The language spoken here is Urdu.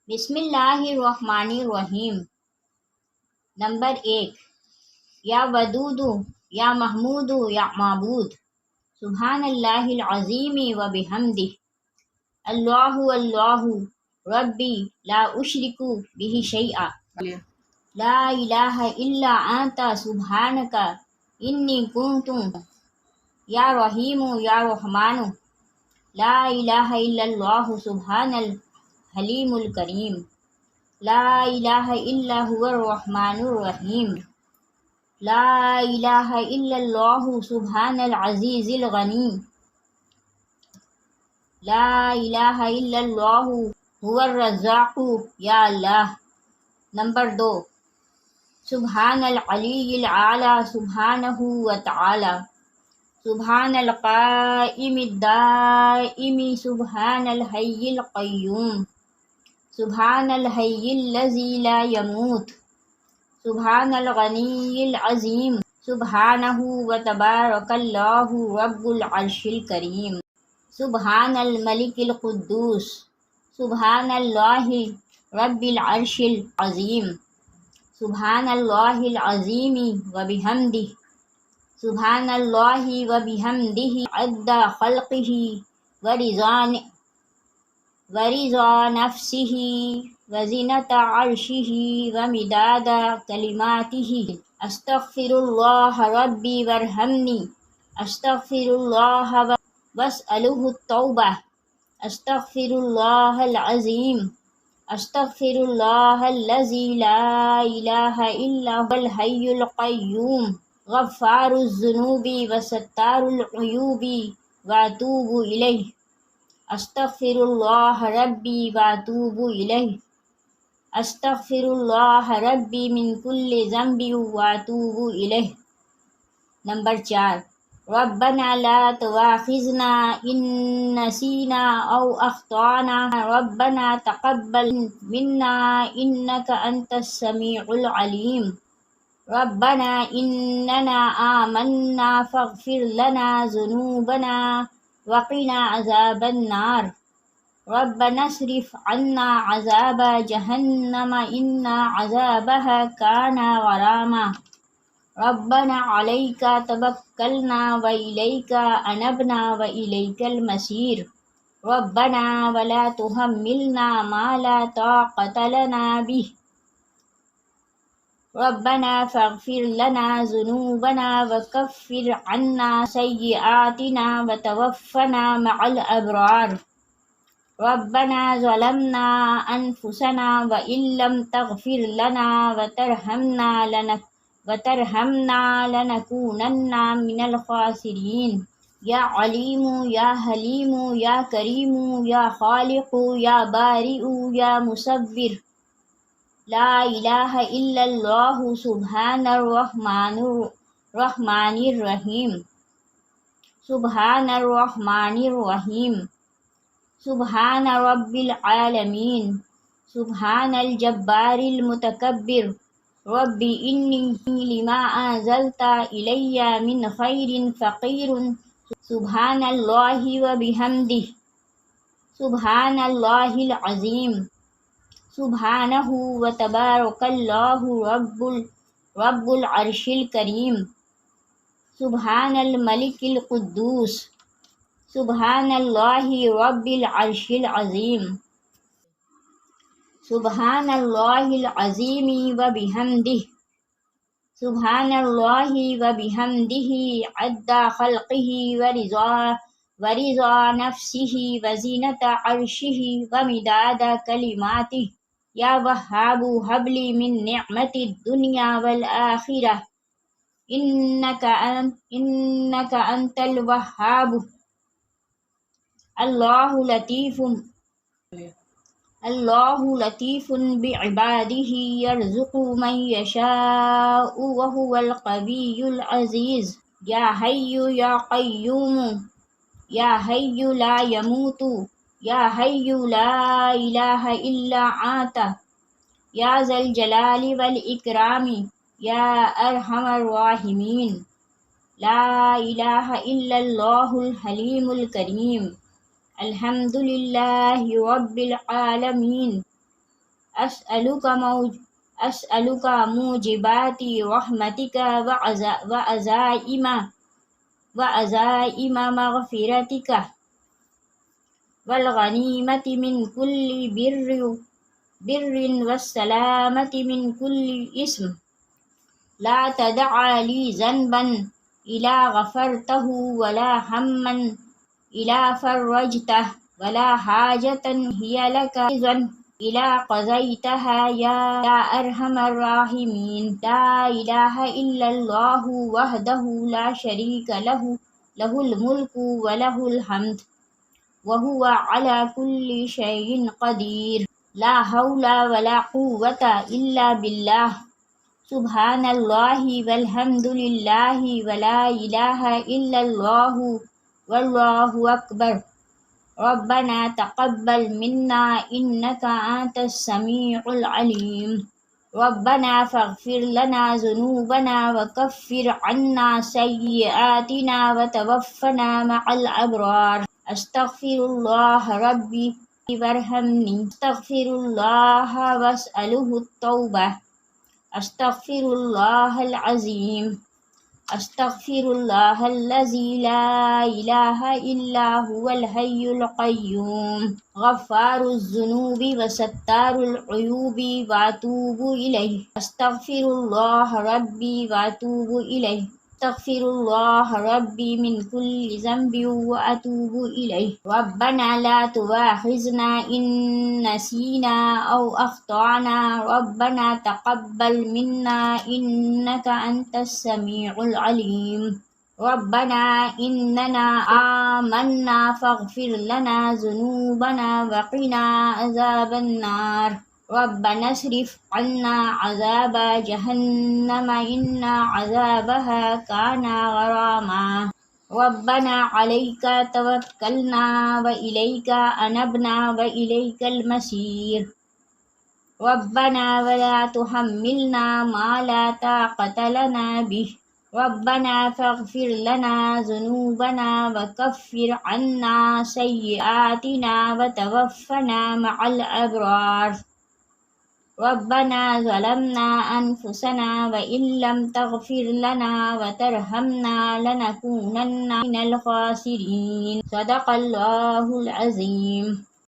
بسم اللہ الرحمن الرحیم۔ نمبر 1، یا ودود یا محمود یا معبود، سبحان اللہ العظیم و بحمدہ، اللہ اللہ ربی لا اشرک بہ شیئا، لا الہ الا انت سبحانک انی کنت، یا رحیم یا رحمان، لا الہ الا اللہ سبحان الحلیم الکریم، لا الہ الا هو الرحمن الرحیم، لا الہ الا اللہ سبحان العزیز الغنی، لا الہ الا اللہ هو الرزاق یا اللہ۔ نمبر 2، سبحان العلی العالی سبحانہ وتعالی، سبحان القائم الدائم سبحان الحی القیوم، سبحان الحی الذی لا يموت، سبحان الغنی العظیم، سبحانہ وتبارک اللہ رب العرش الکریم، سبحان الملک القدوس، سبحان اللہ رب العرش العظیم، سبحان اللہ العظیم و بحمدہ، سبحان اللہ و بحمدہ عدد خلقہ ورضا نفسہ وزنۃ عرشہ ومداد کلماتہ، استغفر اللہ ربی وارحمنی، استغفر اللہ واسألہ التوبہ، استغفر اللہ العظیم، استغفر اللہ الذی لا الہ الا هو الحی القیوم، غفار الذنوب وستار العیوب واتوب الیہ، استغفر اللہ ربی واتوب الیہ، استغفر اللہ ربی من کل ذنب واتوب الیہ۔ نمبر 4، ربنا لا تؤاخذنا ان نسینا او اخطانا، ربنا تقبل منا انک انت السمیع العلیم، ربنا اننا آمنا فاغفر لنا ذنوبنا وقنا عذاب النار، ربنا اصرف عنا عذاب جہنم ان عذابها کان غراما، ربنا علیک توکلنا والیک انبنا والیک المصیر، ربنا ولا تحملنا ما لا طاقۃ لنا بہ، ربنا فاغفر لنا ذنوبنا وکفر عنا سیئاتنا وتوفنا مع الابرار، ربنا ظلمنا انفسنا وان لم تغفر لنا وترحمنا لنکونن من الخاسرین، یا علیم یا حلیم یا کریم یا خالق یا بارئ یا مصور، لا الہ الا اللہ سبحان الرحمن الرحیم، سبحان الرحمن الرحیم، سبحان رب العالمین، سبحان الجبار المتکبر، رب انی لما انزلت الی من خیر فقیر، سبحان اللہ و بحمدہ، سبحان اللہ العظیم، سبحانہ و تبارک اللہ رب العرش الکریم، سبحان الملک القدوس، سبحان اللہ رب العرش العظیم، سبحان اللہ العظیم و بحمدہ، سبحان اللہ و بحمدہ عدد خلقہ ورضا نفسہ وزنۃ عرشہ ومداد کلماتہ، یا وہاب ہب لی من نعمت الدنیا والآخرہ انک انت الوہاب، اللہ لطیف بعبادہ یرزق من یشاء وہو القوی العزیز، یا حی یا قیوم یا حی لا یموت، یا حی لا الہ الا انت، یا ذا الجلال والاکرام یا ارحم الراحمین، لا الہ الا اللہ الحلیم الکریم، الحمد للہ رب العالمین، أسألك موجبات رحمتك وعزائم مغفرتك والغنيمة من كل بر والسلامة من كل إثم لا تدع لي ذنبا إلا غفرته ولا هما إلا فرجته ولا حاجة هي لك إلا قضيتها يا أرحم الراحمين. لا إله إلا الله وحده لا شريك له له الملك وله الحمد وهو على كل شيء قدير. لا حول ولا قوة إلا بالله. سبحان الله والحمد لله ولا إله إلا الله والله أكبر. ربنا تقبل منا إنك أنت السميع العليم. ربنا فاغفر لنا ذنوبنا وكفر عنا سيئاتنا وتوفنا مع الأبرار. أستغفر الله ربي وارحمني. أستغفر الله وأسأله التوبة. أستغفر الله العظيم. أستغفر الله الذي لا إله إلا هو الحي القيوم غفار الذنوب وستار العيوب وأتوب إليه. أستغفر الله ربي وأتوب إليه. أستغفر الله ربي من كل ذنب وأتوب إليه. ربنا لا تؤاخذنا إن نسينا أو أخطأنا. ربنا تقبل منا إنك أنت السميع العليم. ربنا إننا آمنا فاغفر لنا ذنوبنا وقنا عذاب النار. ربنا اصرف عنا عذاب جهنم إن عذابها كان غراما. ربنا عليك توكلنا وإليك أنبنا وإليك المصير. ربنا ولا تحملنا ما لا طاقة لنا به. ربنا فاغفر لنا ذنوبنا وكفر عنا سيئاتنا وتوفنا مع الأبرار. ربنا ظلمنا أنفسنا وإن لم تغفر لنا وترحمنا لنكونن من الخاسرين. صدق الله العظيم.